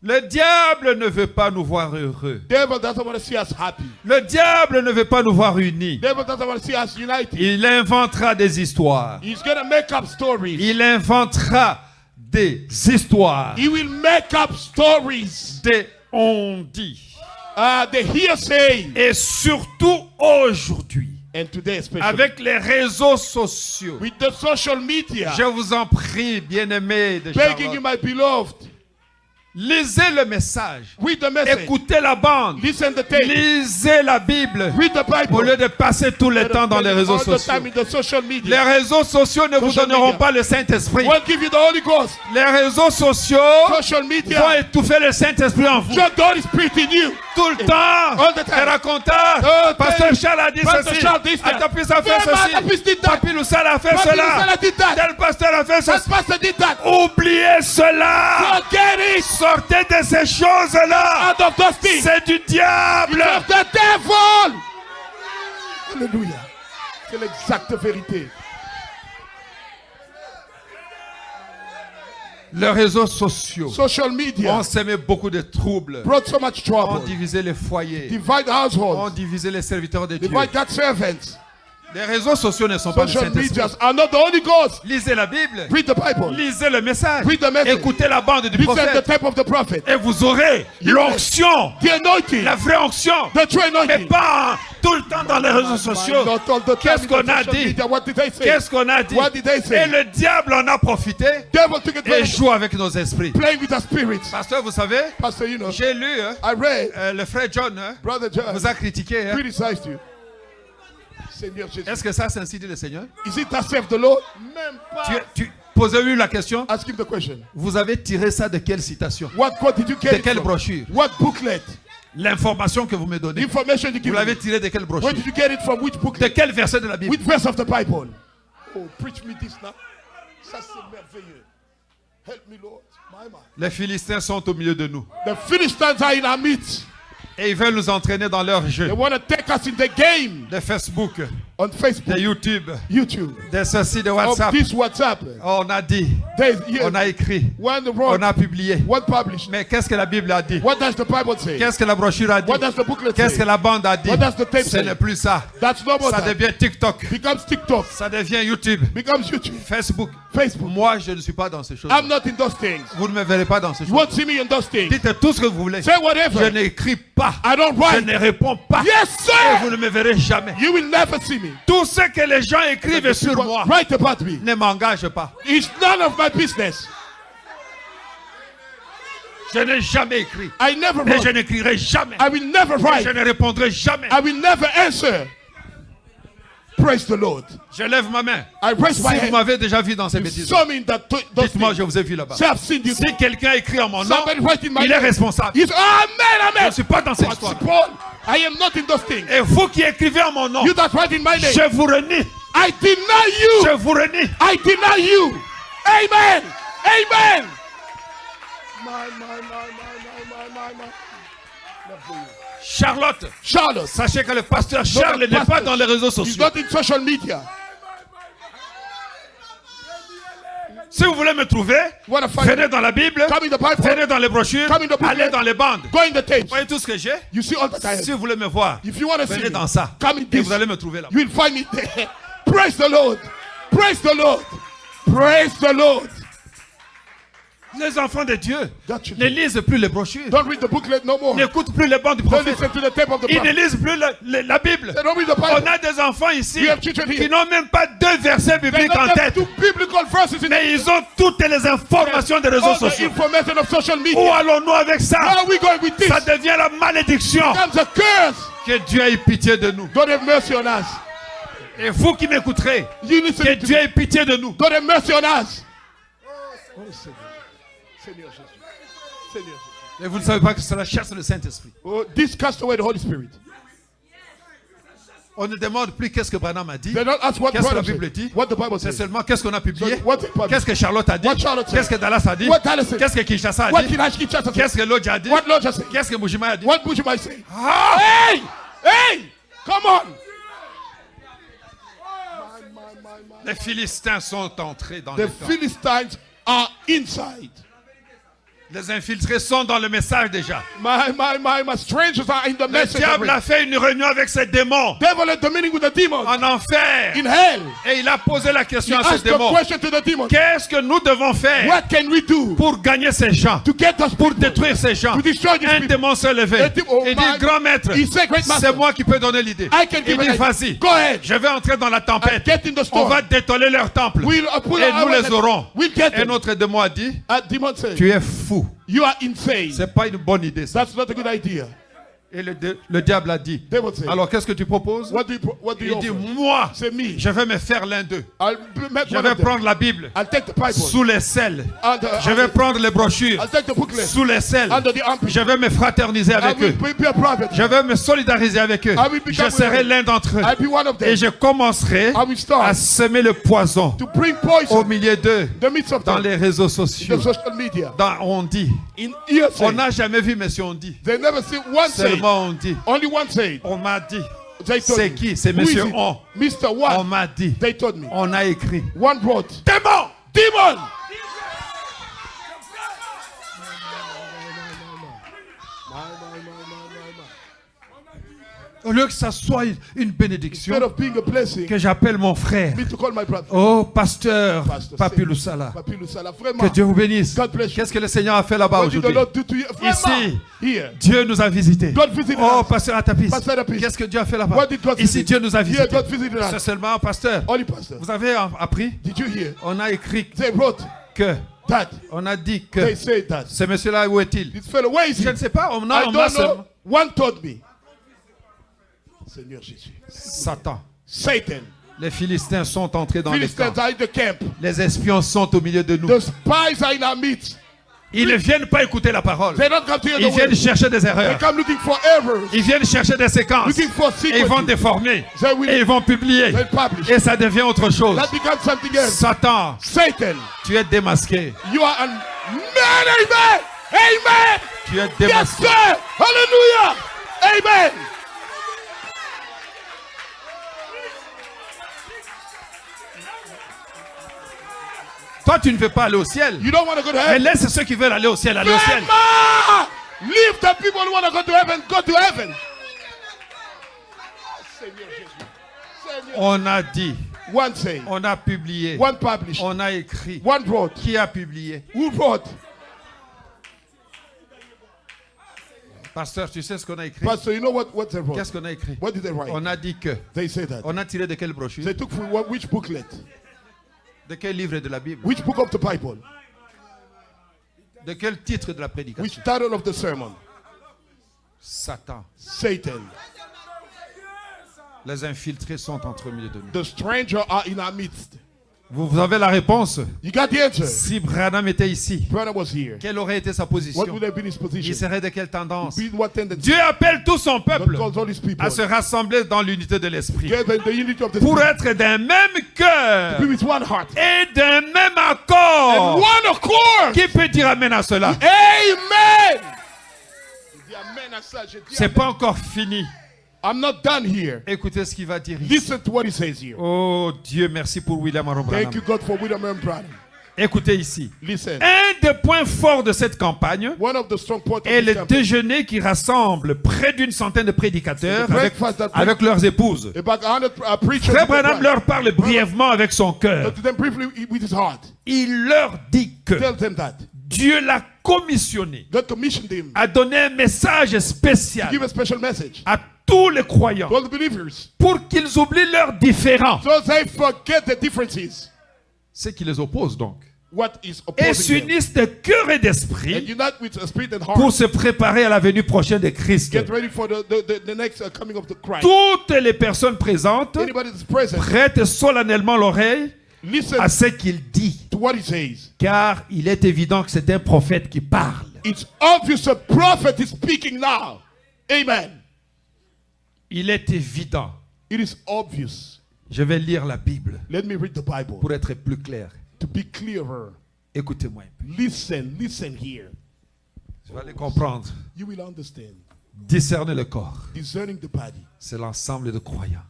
Le diable ne veut pas nous voir heureux. Devil doesn't want to see us happy. Le diable ne veut pas nous voir unis. Devil doesn't want to see us united. Il inventera des histoires. He's going to make up stories. Il inventera des histoires. He will make up stories. Des on-dit. The hearsay. Et surtout aujourd'hui, And today especially. avec les réseaux sociaux, With the social media. je vous en prie, bien-aimés de Begging you, Charlotte, my beloved. lisez le message. Read the message. Écoutez la bande. Listen the tape. Lisez la Bible. Read the Bible. Au lieu de passer tout le temps dans les réseaux All the sociaux. time in the social Les media. réseaux sociaux ne vous Social donneront media. pas le Saint-Esprit. Won't give you the Holy Ghost. Les réseaux sociaux Social vont media. étouffer le Saint-Esprit en vous. Just God is Spirit in you. Tout le temps, All the time. et raconteur, Oh, Pasteur tell- Charles a dit Pastor ceci, Charles dit ça. Atapis a fait Yeah, ceci, Atapis did that. Papi Loussal a fait Papi Loussal cela, did that. tel pasteur a fait That ceci. pastor did that. Oubliez cela. Forget it. Sortez de ces choses-là. Out of those things. C'est du diable. Of the devil. Alléluia. C'est l'exacte vérité. Les réseaux sociaux Social media ont semé beaucoup de troubles, brought so much ont trouble. divisé les foyers, Divide ont households. divisé les serviteurs de Dieu. Divide God servants. Les réseaux sociaux ne sont pas le Social Saint-Esprit. medias are not the Holy Ghost. Lisez la Bible, Read the Bible. lisez le message, Read the message. écoutez la bande du Listen the prophète tape of the prophet. et vous aurez l'onction, The anointing. la vraie onction, The true mais anointing. pas tout le temps dans les réseaux sociaux. Not all the time Qu'est-ce in the qu'on a social dit? media. What did they say? Qu'est-ce qu'on a dit? What did they say? Et le diable en a profité Devil took et advantage. joue avec nos esprits. Playing with the spirits. Pasteur, vous savez, Pastor, you know, j'ai lu, I read, le frère John Brother John vous a critiqué. criticized you. Seigneur Jésus. Est-ce que ça, c'est ainsi dit le Seigneur? Is it that serve the Lord? Même pas. Posez-lui la question. Ask him the question. Vous avez tiré ça de quelle citation? What quote did you get De it quelle from? brochure? What booklet? L'information que vous me The donnez. information you Vous give l'avez me. tiré de quelle brochure? Where did you get it from? Which De booklet? quel verset de la Bible? Which verse of the Bible? Oh, preach me this now. Ça c'est merveilleux. Help me, Lord. My man. Les Philistins sont au milieu de nous. The Philistines are in our midst. Et ils veulent nous entraîner dans leur jeu. They want to take us in the game De Facebook, on Facebook, de YouTube, YouTube, de ceci, de of WhatsApp. this WhatsApp. On a dit, on a écrit, When the on word, a publié. what published? Mais qu'est-ce que la Bible a dit? What does the Bible say? Qu'est-ce que la brochure a dit? What does the booklet Qu'est-ce que say? la bande a dit? What does the tape Ce say? n'est plus ça. That's no more Ça that. devient TikTok. Becomes TikTok, Ça devient YouTube. becomes YouTube, Facebook. Facebook. Moi, je ne suis pas dans ces choses. I'm not in those things. Vous ne me verrez pas dans ces You won't choses. see me in those things. Dites tout ce que vous voulez. Say Je whatever. n'écris pas. I don't Je write. ne réponds pas. Yes, Et sir. vous ne me verrez jamais. You will never see me. Tout ce que les gens écrivent sur moi Write about me. ne m'engage pas. It's none of my business. Je n'ai jamais écrit. I never Et je wrote. n'écrirai jamais. I will never Et write. je ne répondrai jamais. I will never answer. Praise the Lord. Je lève ma main. I raise my Si vous hand. m'avez déjà vu dans ces bêtises, Some in that those dites-moi, je things. vous ai vu là-bas. Say I've seen you. Si quelqu'un écrit en mon nom, Somebody write in my il est name. responsable. He's, amen, Je amen. ne suis pas dans cette histoire. Paul, I am not in those things. Et vous qui écrivez en mon nom, You that write in my name. je vous renie. I deny you. Je vous renie. I deny you. Amen. Amen. Charlotte, Charlotte. sachez que le pasteur Charles n'est pas dans les réseaux He's sociaux. not in social media. Si vous voulez me trouver, Wanna find venez me? dans la Bible, Come in the Bible. venez dans les brochures, Come in the booklet. allez dans les bandes. Go in the tapes. Vous voyez tout ce que j'ai? You see all that I Si have. vous voulez me voir, If you want to see venez me, dans ça. come in Et this. vous allez me trouver là. You will find me there. Praise the Lord. Praise the Lord. Praise the Lord. Les enfants de Dieu That should ne be. lisent plus les brochures, Don't read the booklet no more. n'écoutent plus les bandes du Don't prophète. listen to the tape of the Ils ne prophet. lisent plus la Bible. They don't read the On Bible. a des enfants ici We have children here. qui n'ont même pas 2 versets They bibliques don't en have tête. 2 biblical verses in Mais ils ont toutes les informations des réseaux all the sociaux. information of social Où media. allons-nous avec ça? Where are we going with this? Ça devient la malédiction. Becomes a curse. Que Dieu ait pitié de nous. God have mercy on us. Et vous qui m'écouterez, You que listen to Dieu me. ait pitié de nous. God have mercy on us. Oh, Seigneur. Seigneur Jésus. Seigneur Jésus. Et vous ne savez pas que cela chasse le Saint-Esprit. Oh, this cast away the Holy Spirit. On ne demande plus qu'est-ce que Branham a dit. They don't ask what Qu'est-ce que la Bible Bible says. dit. What the Bible C'est says. seulement qu'est-ce qu'on a publié. So, what's it published? Qu'est-ce que Charlotte a dit. What Charlotte said. Qu'est-ce que Dallas a dit. What Dallas said. Qu'est-ce que Kinshasa a What dit. Kinshasa said. Qu'est-ce que Lodge a dit. What Lord just said. Qu'est-ce que Mujima a dit. What Bush might say. Ah! Hey! Hey! Come on! Les Philistins sont entrés dans The le camp. Philistines are inside. Les infiltrés sont dans le message déjà. My strangers are in the Le message. diable a fait une réunion avec ses démons Devil had the meeting with the demon en enfer. in hell. Et il a posé la He question à ses asked the démons. question to the demon. Qu'est-ce que nous devons faire What can we do pour gagner ces gens, to get us pour people? détruire ces gens? To destroy these Un people. démon s'est levé. A demon- oh Il my- dit, grand maître, He said, great master, c'est moi qui peux donner l'idée. I can Il give dit, an idea. vas-y, Go ahead. je vais entrer dans la And tempête. get in the On storm. va détoler leur temple. We'll pull Et out nous our les aurons. We'll get Et them. notre démon a dit, A demon said, tu es fou. you are insane. C'est pas une bonne idée ça. That's not a good idea. Et le diable a dit, Devil said, alors qu'est-ce que tu proposes? what do you Il dit, offer? moi, C'est me. je vais me faire l'un d'eux. I'll make Je one vais of them. prendre la Bible I'll take the Bible. sous les selles. Je I'll vais prendre les brochures take the booklet. sous les selles. Under the armpit. Je vais me fraterniser I avec will eux. be a prophet. Je vais me solidariser avec eux. I will become Je serai with them. l'un d'entre eux. I'll be one of them. Et je commencerai I will start à semer le poison to bring au poison milieu d'eux, in the midst of dans them. les réseaux The sociaux. social media. On dit. In hearsay. On n'a jamais vu, mais si on dit. They never see one say. Seulement on dit. Only one say. On m'a dit. They told C'est me. qui? C'est Who is monsieur it? On. Mr. On One. m'a dit. They told me. On a écrit. One wrote. Démon! Demon! Au lieu que ça soit une bénédiction, Instead of being a blessing, que j'appelle mon frère. me to call my brother. Oh, pasteur Pastor, Papi say- Lusala. Papi Lusala. Vraiment. Que Dieu vous bénisse. God bless you. Qu'est-ce que le Seigneur a fait là-bas What did the aujourd'hui? Lord do to you? Vraiment. Ici, Here. Dieu nous a visités. God visited Oh, us. pasteur Atapis. Pasteur Atapis. Qu'est-ce que Dieu a fait là-bas? What did God Ici, visit? Dieu nous a Here, visités. God visited C'est us. seulement, pasteur. Only pastor. Vous avez appris? Did you hear? On a écrit They wrote que, that. on a dit They que, said that. ce monsieur-là, où est-il? This fellow, where is Je he? ne sais pas. On I a don't know. seulement One told me. Seigneur Jésus. Satan. Satan. Les Philistins sont entrés dans les Philistines camps. are in the camp. Les espions sont au milieu de nous. The spies are in our midst. Ils ne viennent pas écouter la parole. They don't come to hear Ils the viennent word. chercher des They erreurs. come looking for errors. Ils viennent chercher des séquences. Looking for Et ils vont sequences. déformer. They will- Et ils vont publier. They publish. Et ça devient autre chose. That becomes something else. Satan, Satan. tu es démasqué. You are an man. Amen. Amen. Tu es Yes, démasqué. sir. Hallelujah. Amen. Toi, tu ne veux pas aller au ciel. You don't want to go to Mais heaven. laisse ceux qui veulent aller au ciel aller au ciel. Grandma! Leave the people who want to go to heaven. Go to heaven. Seigneur Jésus. Seigneur. On a dit, One say. on a publié, One published. on a écrit. One wrote. Qui a publié? Who wrote? Pasteur, tu sais ce qu'on a écrit? Pastor, you know what they wrote? Qu'est-ce qu'on a écrit? What did they write? On a dit que. They say that. On a tiré de quelle brochure? They took from which booklet? De quel livre de la Bible? Which book of the Bible? De quel titre de la prédication? Which title of the sermon? Satan. Satan. Les infiltrés sont entre milieu de nous. The stranger are in our midst. Vous avez la réponse? You got the answer. Si Branham était ici, Brother was here. quelle aurait été sa What position? would have been his Il position? serait de quelle tendance? Be what tendency? Dieu appelle tout son God peuple calls all his people. à se rassembler dans l'unité de l'esprit Get in the unity of the pour spirit. être d'un même cœur Be with one heart. et d'un même And accord. one accord. Qui peut dire amen à cela? Amen. Je dis amen à ça, je dis C'est amen. pas encore fini. I'm not done here. Écoutez ce qu'il va dire ici. Listen to what he says here. Oh Dieu, merci pour William Aaron Branham. Thank you, God, for William and Branham. Écoutez ici. Listen. Un des points forts de cette campagne One of the strong points of est this le campaign déjeuner qui rassemble près d'une centaine de prédicateurs The avec, breakfast that- avec leurs épouses. about 100 preachers. Frère Branham leur parle brièvement avec son cœur. To them briefly with his heart. Il leur dit que Tell them that. Dieu l'a commissionné God commissioned him à donner un message to spécial give a special message à tous les croyants to all the believers. pour qu'ils oublient leurs différends. So they forget the differences. Ce qui les oppose donc. What is Et opposing them. s'unissent de cœur et And d'esprit unite with a spirit and pour heart. se préparer à la venue prochaine de Christ. Get ready for the next coming of the Christ. Toutes les personnes présentes Anybody that's present, prêtent solennellement l'oreille listen à ce qu'il dit, to what he says. car il est évident que c'est un prophète qui parle. It's obvious a prophet is speaking now. Amen. Il est évident. It is obvious. Je vais lire la Bible Let me read the Bible pour être plus clair. to be clearer. Écoutez-moi un peu. Listen here. Vous allez comprendre. You will understand. Discerner le corps, Discerning the body. c'est l'ensemble de croyants.